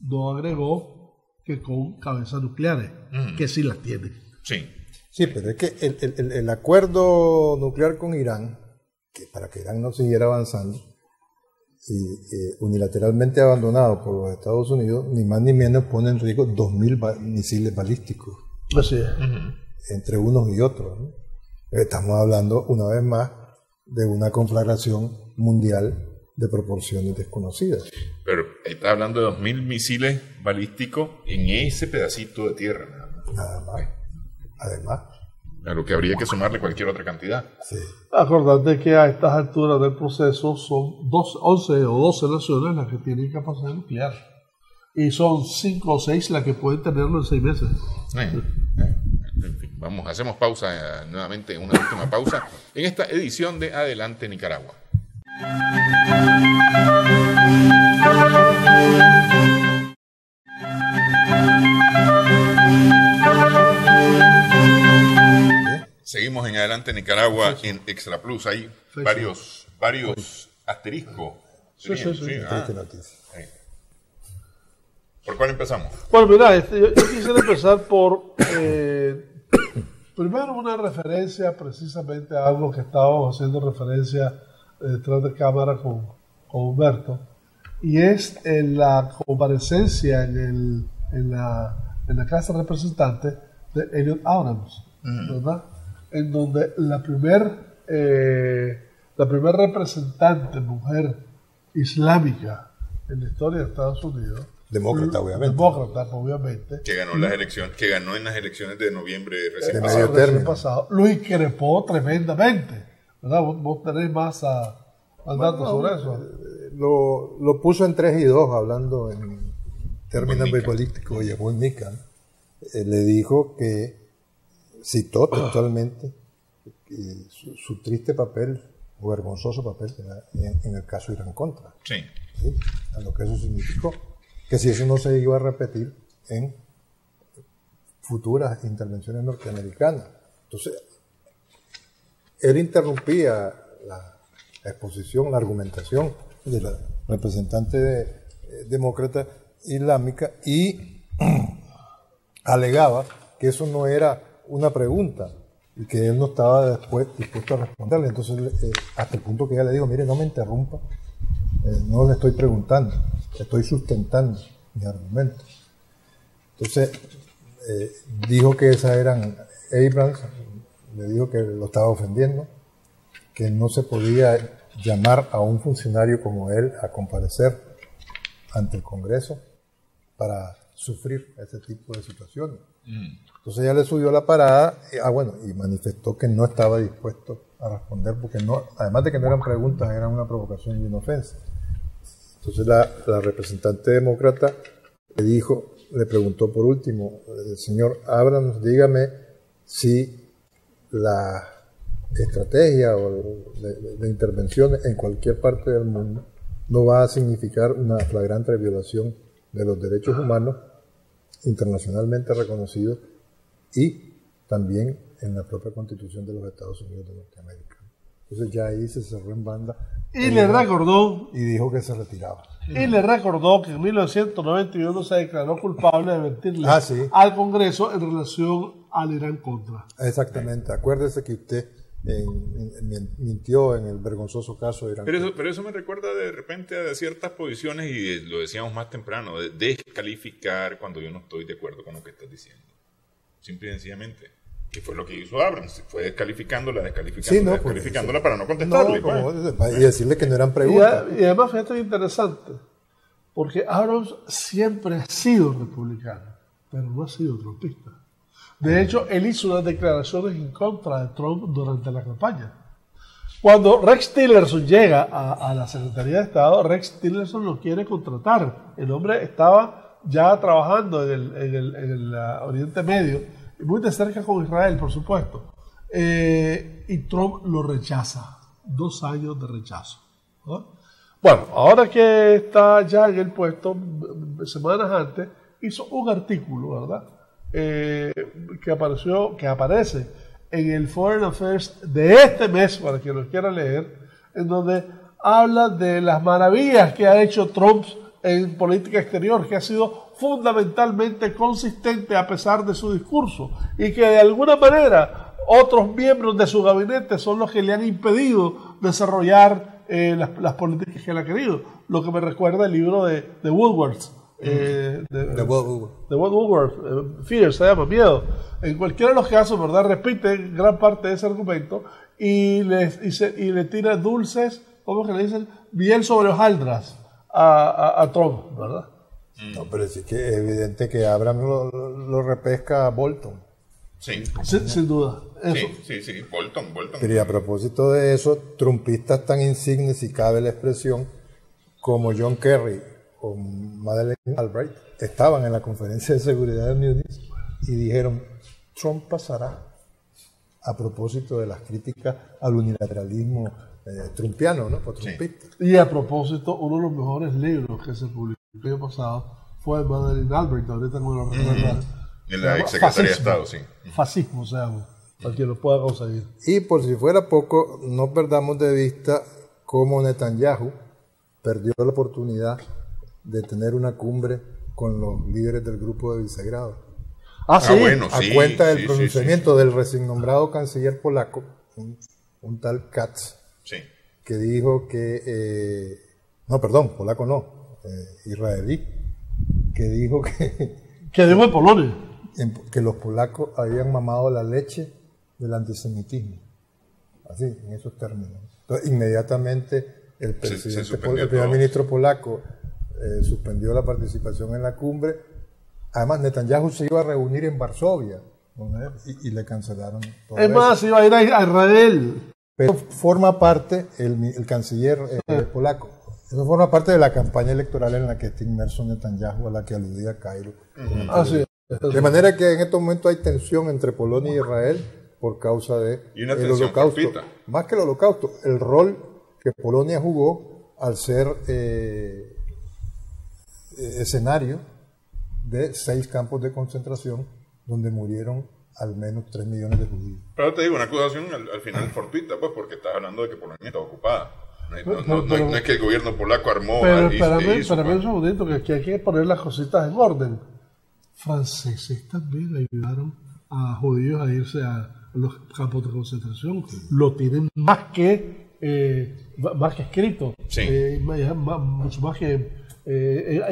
No agregó que con cabezas nucleares, que sí las tienen. Sí, pero es que el acuerdo nuclear con Irán, que para que Irán no siguiera avanzando, y unilateralmente abandonado por los Estados Unidos, ni más ni menos pone en riesgo 2.000 misiles balísticos. Así es. Entre unos y otros, ¿no? Estamos hablando, una vez más, de una conflagración mundial de proporciones desconocidas. Pero está hablando de 2.000 misiles balísticos en ese pedacito de tierra. Nada más. Además. A lo que habría que sumarle cualquier otra cantidad. Sí. Acordate que a estas alturas del proceso son 11 o 12 naciones las que tienen capacidad nuclear. Y son 5 o 6 las que pueden tenerlo en 6 meses. En fin, hacemos pausa nuevamente, una última pausa en esta edición de Adelante Nicaragua. Seguimos en Adelante Nicaragua en Extra Plus. Hay varios asteriscos. Sí. ¿Por cuál empezamos? Bueno, mira, yo quisiera empezar por primero una referencia precisamente a algo que estábamos haciendo referencia detrás de cámara con Humberto, y es en la comparecencia en la Casa de Representantes de Elliot Abrams, ¿verdad? En donde la primer representante mujer islámica en la historia de Estados Unidos, demócrata obviamente, que ganó las elecciones, que ganó en las elecciones de noviembre recién pasado, lo increpó tremendamente, ¿verdad? Vos tenés más datos sobre eso. Lo puso en 3 y 2, hablando en términos beisbolísticos, y a Boy Nika le dijo que citó textualmente su triste papel, o vergonzoso papel en el caso Irán-Contra. Sí. A lo que eso significó. Que si eso no se iba a repetir en futuras intervenciones norteamericanas. Entonces, él interrumpía la exposición, la argumentación de la representante demócrata islámica y alegaba que eso no era una pregunta y que él no estaba después dispuesto a responderle. Entonces, hasta el punto que ella le dijo: mire, no me interrumpa, no le estoy preguntando, estoy sustentando mis argumentos. Entonces, dijo que esas eran Abrams, le dijo que lo estaba ofendiendo, que no se podía llamar a un funcionario como él a comparecer ante el Congreso para sufrir ese tipo de situaciones. Entonces ella le subió la parada y manifestó que no estaba dispuesto a responder, porque no, además de que no eran preguntas, eran una provocación y una ofensa. Entonces la representante demócrata le preguntó por último, señor Abrams, dígame si la estrategia de intervención en cualquier parte del mundo no va a significar una flagrante violación de los derechos humanos internacionalmente reconocidos y también en la propia Constitución de los Estados Unidos de Norteamérica. Entonces ya ahí se cerró en banda y le recordó y dijo que se retiraba. Y le recordó que en 1991 se declaró culpable de mentirle al Congreso en relación al Irán Contra. Exactamente. Acuérdese que usted mintió en el vergonzoso caso de Irán. Pero eso me recuerda de repente a ciertas posiciones, y lo decíamos más temprano, de descalificar cuando yo no estoy de acuerdo con lo que estás diciendo. Simple y sencillamente. Que fue lo que hizo Abrams, fue descalificándola para no contestarle. Y decirle que no eran preguntas. Y además, fíjate, es interesante, porque Abrams siempre ha sido republicano, pero no ha sido trumpista. De hecho, él hizo unas declaraciones en contra de Trump durante la campaña. Cuando Rex Tillerson llega a la Secretaría de Estado, Rex Tillerson lo quiere contratar. El hombre estaba ya trabajando en el Oriente Medio, muy de cerca con Israel, por supuesto. Y Trump lo rechaza. 2 años de rechazo, ¿no? Bueno, ahora que está ya en el puesto, semanas antes, hizo un artículo, ¿verdad? Que aparece en el Foreign Affairs de este mes, para quien lo quiera leer, en donde habla de las maravillas que ha hecho Trump en política exterior, que ha sido fundamentalmente consistente a pesar de su discurso, y que de alguna manera otros miembros de su gabinete son los que le han impedido desarrollar las políticas que él ha querido. Lo que me recuerda el libro de Woodward. De Woodward, Fear se llama, Miedo. En cualquiera de los casos, ¿verdad? Repite gran parte de ese argumento y le tira dulces, ¿cómo que le dicen? Miel sobre hojaldras a Trump, ¿verdad? No, pero sí que es evidente que Abrams lo repesca a Bolton. Sí. Sin duda. Eso. Sí, Bolton. Pero y a propósito de eso, trumpistas tan insignes, si cabe la expresión, como John Kerry o Madeleine Albright, estaban en la conferencia de seguridad de Múnich y dijeron, Trump pasará, a propósito de las críticas al unilateralismo trumpiano, ¿no? O trumpista. Sí. Y a propósito, uno de los mejores libros que se publicó el año pasado fue Madeleine Albright, ahorita no lo recuerdo. En la ex secretaria de Estado, sí. Fascismo se llama, para quien lo pueda conseguir. Y por si fuera poco, no perdamos de vista cómo Netanyahu perdió la oportunidad de tener una cumbre con los líderes del grupo de Visegrado. Sí. Bueno, a cuenta del pronunciamiento del recién nombrado canciller polaco, un tal Katz, que dijo que, polaco no, israelí, que dijo que dijo en Polonia, que los polacos habían mamado la leche del antisemitismo, así, en esos términos. Entonces, inmediatamente el primer ministro polaco suspendió la participación en la cumbre. Además, Netanyahu se iba a reunir en Varsovia con él y le cancelaron todo. Es más, iba a ir a Israel. Pero forma parte, el canciller polaco, eso forma parte de la campaña electoral en la que está inmerso Netanyahu, a la que aludía Cairo. De manera que en estos momentos hay tensión entre Polonia y Israel por causa del holocausto. Más que el holocausto, el rol que Polonia jugó al ser escenario de 6 campos de concentración donde murieron al menos 3 millones de judíos. Pero te digo, una acusación al final fortuita, pues, porque estás hablando de que Polonia está ocupada. No es que el gobierno polaco armó... Pero espérame un segundito, que hay que poner las cositas en orden. Franceses también ayudaron a judíos a irse a los campos de concentración. Lo tienen más que escrito. Mucho más que...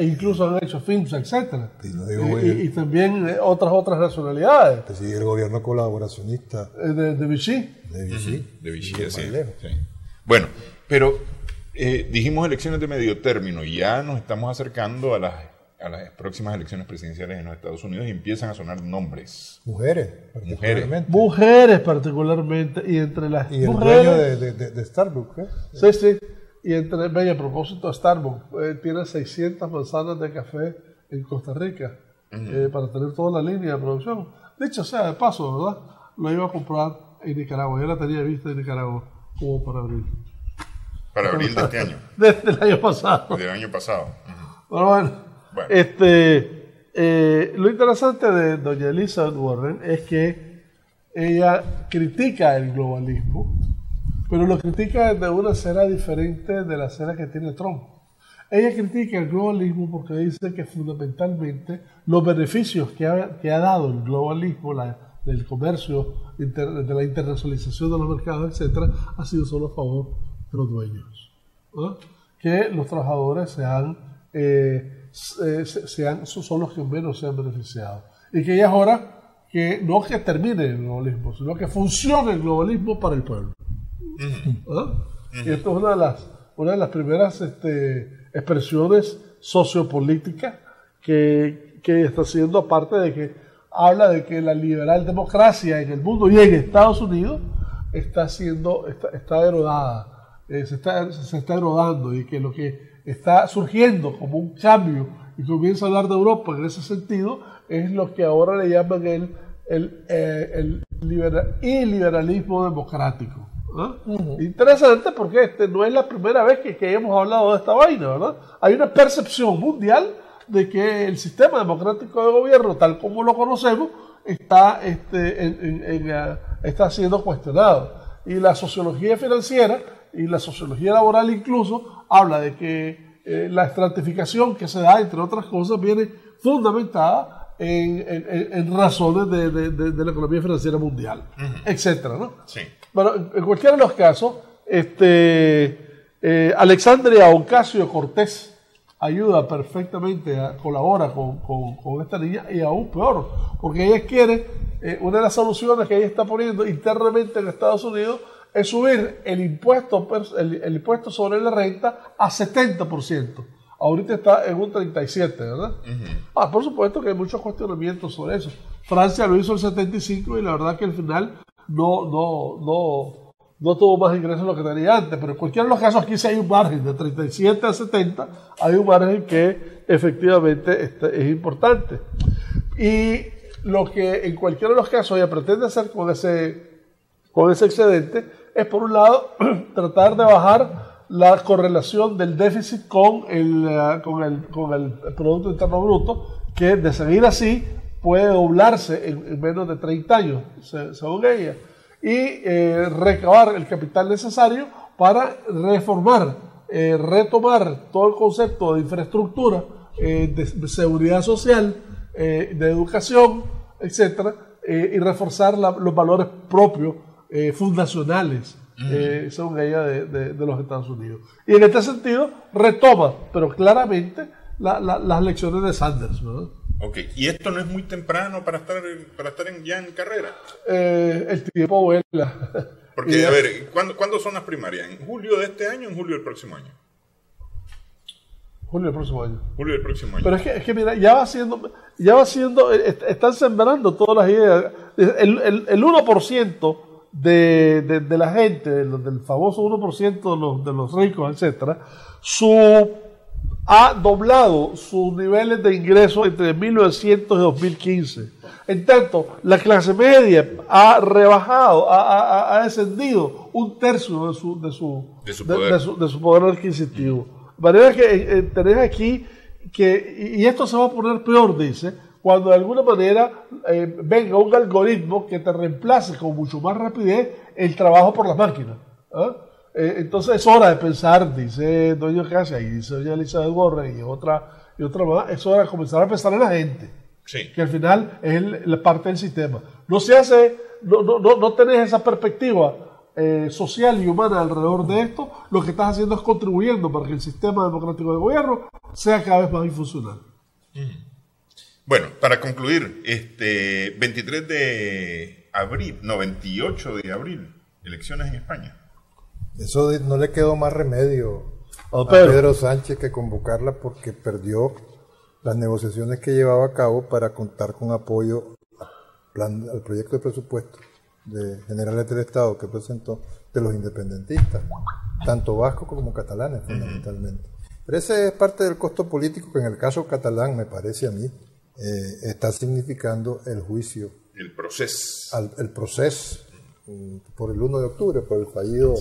incluso han hecho films, etcétera, y también otras nacionalidades. Sí, el gobierno colaboracionista de Vichy. De Vichy, sí. Bueno, pero dijimos elecciones de medio término, y ya nos estamos acercando a las próximas elecciones presidenciales en los Estados Unidos y empiezan a sonar nombres. Mujeres particularmente, y entre las mujeres. Y el dueño de Starbucks, Sí. Y a propósito, Starbucks tiene 600 manzanas de café en Costa Rica para tener toda la línea de producción. Dicho sea de paso, ¿verdad? Lo iba a comprar en Nicaragua. Yo la tenía vista en Nicaragua como para abril. Para abril de este año. Desde el año pasado. Del año pasado. Pero bueno. Lo interesante de doña Elizabeth Warren es que ella critica el globalismo, pero lo critica de una acera diferente de la acera que tiene Trump. Ella critica el globalismo porque dice que fundamentalmente los beneficios que ha dado el globalismo, del comercio, de la internacionalización de los mercados, etcétera, ha sido solo a favor de los dueños, ¿no? Que los trabajadores son los que menos se han beneficiado, y que ya es hora que no que termine el globalismo, sino que funcione el globalismo para el pueblo. Y esto es una de las primeras expresiones sociopolíticas que está haciendo, aparte de que habla de que la liberal democracia en el mundo y en Estados Unidos está erodada, se está erodando, y que lo que está surgiendo como un cambio y comienza a hablar de Europa en ese sentido es lo que ahora le llaman el liberalismo democrático. Interesante, porque no es la primera vez que hemos hablado de esta vaina, ¿verdad? Hay una percepción mundial de que el sistema democrático de gobierno, tal como lo conocemos, está siendo cuestionado. Y la sociología financiera y la sociología laboral incluso habla de que la estratificación que se da, entre otras cosas, viene fundamentada en razones de la economía financiera mundial, etcétera, ¿no? Sí. Bueno, en cualquiera de los casos, Alexandria Ocasio-Cortez ayuda perfectamente, colabora con esta niña, y aún peor, porque ella quiere, una de las soluciones que ella está poniendo internamente en Estados Unidos es subir el impuesto sobre la renta a 70%. Ahorita está en un 37%, ¿verdad? Por supuesto que hay muchos cuestionamientos sobre eso. Francia lo hizo el 75% y la verdad que al final no tuvo más ingresos de lo que tenía antes, pero en cualquiera de los casos aquí sí hay un margen de 37 a 70, hay un margen que efectivamente es importante. Y lo que en cualquiera de los casos ella pretende hacer con ese excedente es, por un lado, tratar de bajar la correlación del déficit con el Producto Interno Bruto, que de seguir así puede doblarse en menos de 30 años, según ella, y recabar el capital necesario para reformar, retomar todo el concepto de infraestructura, de seguridad social, de educación, etcétera, y reforzar los valores propios, fundacionales, según ella, de los Estados Unidos. Y en este sentido retoma, pero claramente, las lecciones de Sanders, ¿verdad? Ok, ¿y esto no es muy temprano para estar ya en carrera? El tiempo vuela. Porque, a ver, ¿cuándo son las primarias? ¿En julio de este año o en julio del próximo año? Julio del próximo año. Julio del próximo año. Pero es que mira, ya va siendo, están sembrando todas las ideas. El 1% de la gente, del famoso 1% de los ricos, etcétera, ha doblado sus niveles de ingresos entre 1900 y 2015. En tanto, la clase media ha rebajado, ha descendido un tercio de su poder adquisitivo. De manera que tenés aquí y esto se va a poner peor, dice, cuando de alguna manera venga un algoritmo que te reemplace con mucho más rapidez el trabajo por las máquinas. Entonces es hora de pensar, dice doña Ocasio y dice doña Elizabeth Warren y otra más, es hora de comenzar a pensar en la gente, sí, que al final es la parte del sistema. No tenés esa perspectiva social y humana alrededor de esto. Lo que estás haciendo es contribuyendo para que el sistema democrático de gobierno sea cada vez más infuncional. Bueno, para concluir, 28 de abril, elecciones en España. Eso no le quedó más remedio a Pedro Sánchez que convocarla, porque perdió las negociaciones que llevaba a cabo para contar con apoyo al proyecto de presupuesto de generales del Estado que presentó de los independentistas, tanto vascos como catalanes fundamentalmente. Pero ese es parte del costo político que en el caso catalán, me parece a mí, está significando el juicio. El proceso. El proceso por el 1 de octubre, por el fallido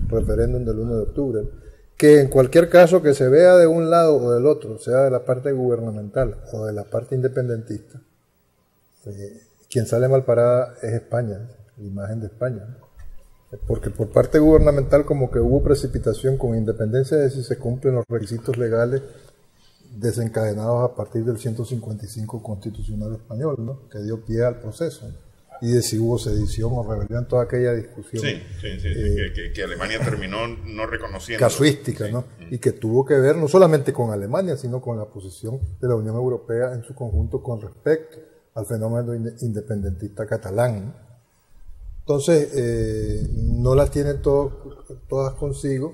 referéndum del 1 de octubre, que en cualquier caso que se vea de un lado o del otro, sea de la parte gubernamental o de la parte independentista, quien sale mal parada es España, la imagen de España, ¿no? Porque por parte gubernamental como que hubo precipitación, con independencia de si se cumplen los requisitos legales desencadenados a partir del 155 constitucional español, ¿no? Que dio pie al proceso, ¿no? Y de si hubo sedición o rebelión, toda aquella discusión. Que Alemania terminó no reconociendo. Casuística, ¿no? Y que tuvo que ver no solamente con Alemania, sino con la posición de la Unión Europea en su conjunto con respecto al fenómeno independentista catalán, ¿no? Entonces, no las tienen todas consigo.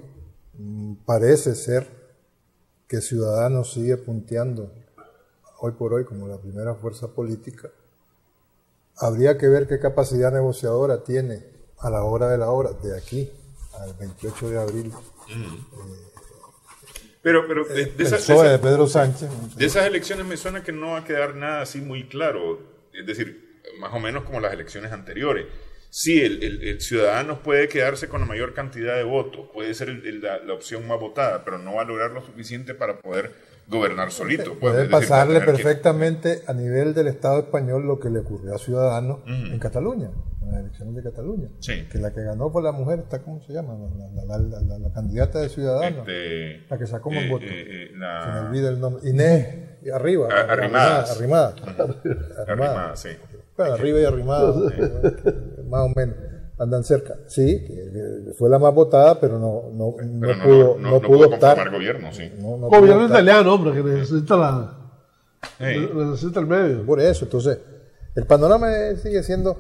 Parece ser que Ciudadanos sigue punteando hoy por hoy como la primera fuerza política. Habría que ver qué capacidad negociadora tiene a la hora de la hora, de aquí al 28 de abril. Pero de Pedro Sánchez. De esas elecciones me suena que no va a quedar nada así muy claro. Es decir, más o menos como las elecciones anteriores. Sí, el Ciudadanos puede quedarse con la mayor cantidad de votos, puede ser la opción más votada, pero no va a lograr lo suficiente para poder gobernar solito. Puede pasarle perfectamente a nivel del Estado español lo que le ocurrió a Ciudadanos en Cataluña, en las elecciones de Cataluña. Sí. Que la que ganó fue la mujer, ¿cómo se llama? La candidata de Ciudadanos. La que sacó más votos. Se me olvida el nombre. Inés Arrimada, sí. Bueno, arriba y arrimada, más o menos, andan cerca. Sí, fue la más votada, pero no pudo optar. Gobierno, sí. Gobierno italiano, hombre, que necesita necesita el medio. Por eso, entonces, el panorama sigue siendo,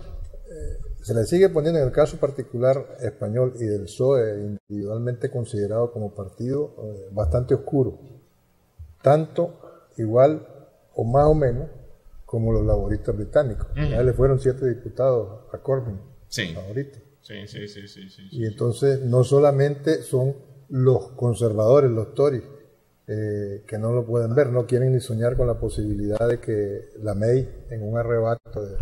se le sigue poniendo en el caso particular español y del PSOE, individualmente considerado como partido, bastante oscuro. Tanto, igual o más o menos, como los laboristas británicos. Ya le fueron 7 diputados a Corbyn ahorita. Sí. Y entonces no solamente son los conservadores, los Tories, que no lo pueden ver, no quieren ni soñar con la posibilidad de que la May, en un arrebato de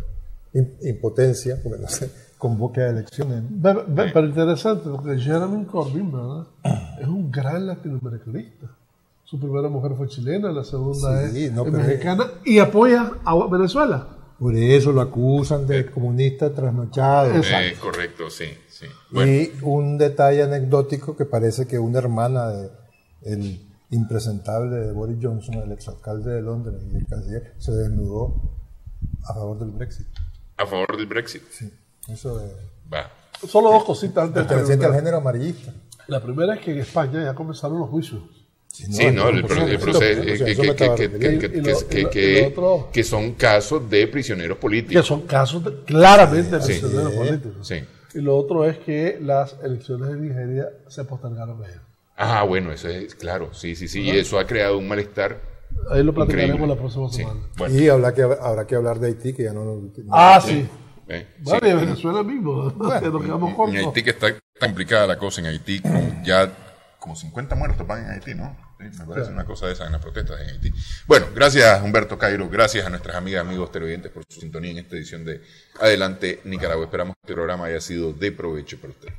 impotencia, porque no sé, convoque a elecciones. Pero interesante, porque Jeremy Corbyn, ¿verdad? Es un gran latinoamericanista. Su primera mujer fue chilena, la segunda es mexicana, y apoya a Venezuela. Por eso lo acusan de comunista trasnochado. Correcto, sí. Bueno. Y un detalle anecdótico que parece que una hermana del impresentable de Boris Johnson, el exalcalde de Londres y el canciller, se desnudó a favor del Brexit. ¿A favor del Brexit? Sí. Eso de... Solo dos cositas antes. Perteneciente al género amarillista. La primera es que en España ya comenzaron los juicios. El proceso que son casos de prisioneros políticos. Que son casos claramente de prisioneros políticos. Sí. Y lo otro es que las elecciones de Nigeria se postergaron allá. Bueno, eso es claro, sí. Y eso ha creado un malestar. Ahí lo platicaremos la próxima semana. Bueno. Y habrá que hablar de Haití, que ya no sí. Venezuela mismo. En Haití, que está tan complicada la cosa en Haití, como 50 muertos van en Haití, ¿no? Me parece una cosa de esa en las protestas en Haití. Bueno, gracias Humberto Cairo, gracias a nuestras amigas, amigos televidentes por su sintonía en esta edición de Adelante Nicaragua. Esperamos que este programa haya sido de provecho para usted.